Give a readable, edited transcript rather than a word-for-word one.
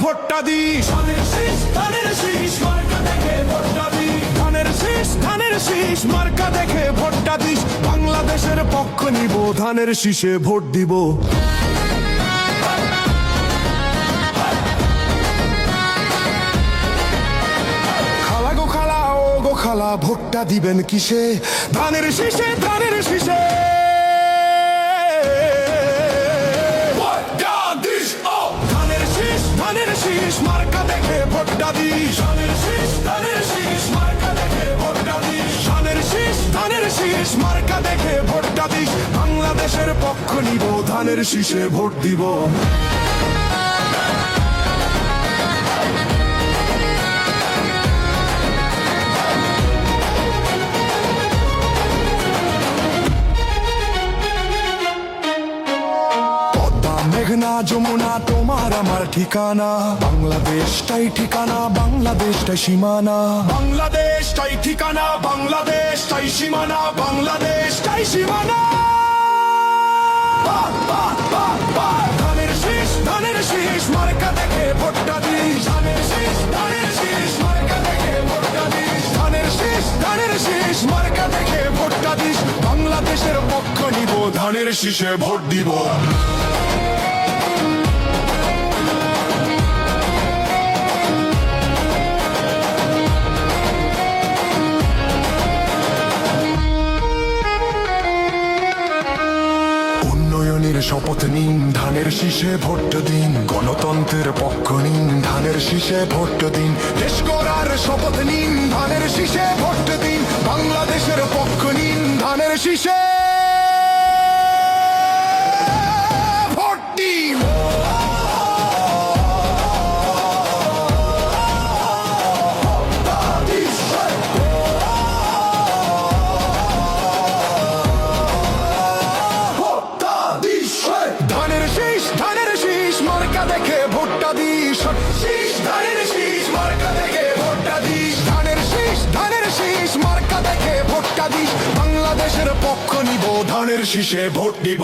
ভোটটা দিস, ধানের শীষ ধানের শীষ মার্কা দেখে ভোটটা দিস, ধানের শীষ ধানের শীষ মার্কা দেখে ভোটটা দিস। বাংলাদেশের পক্ষ নিব, ধানের শীষে ভোট দিব। খালা গো খালা, ও গো খালা, ভোটটা দিবেন কিসে? ধানের শীষে, ধানের শীষে। ধানের শীষ মার্কা দেখে ভোটটা দিস, ধানের শীষ ধানের শীষ মার্কা দেখে ভোটটা দিস, ধানের শীষ ধানের শীষ মার্কা দেখে ভোটটা দিস। বাংলাদেশের পক্ষ নিব, ধানের শীষে ভোট দিব। মেঘনা যমুনা তোমার আমার ঠিকানা, বাংলাদেশটাই ঠিকানা, বাংলাদেশটাই সীমানা, বাংলাদেশটাই ঠিকানা, বাংলাদেশটাই সীমানা, বাংলাদেশটাই সীমানা। ধানের শীষ ধানের শীষ মার্কা দেখে ভোটটা দিস, ধানের শীষ ধানের শীষ মার্কা দেখে ভোটটা দিস, ধানের শীষ ধানের শীষ মার্কা দেখে ভোটটা দিস। বাংলাদেশের পক্ষ নিব, ধানের শীষে ভোট দিব। শপথ নিন, ধানের শীষে ভোট দিন, গণতন্ত্রের পক্ষ নিন, ধানের শীষে ভোট দিন, দেশ গড়ার শপথ নিন, ধানের শীষে ভোট দিন, বাংলাদেশের পক্ষ নিন, ধানের শীষে ভোট দিন। ধানের শীষ ধানের শীষ মার্কা দেখে ভোটটা দিস, শীষ ধানের শীষ মার্কা দেখে ভোটটা দিস, ধানের শীষ ধানের শীষ মার্কা দেখে ভোটটা দিস। বাংলাদেশের পক্ষ নিব, ধানের শীষে ভোট দিব।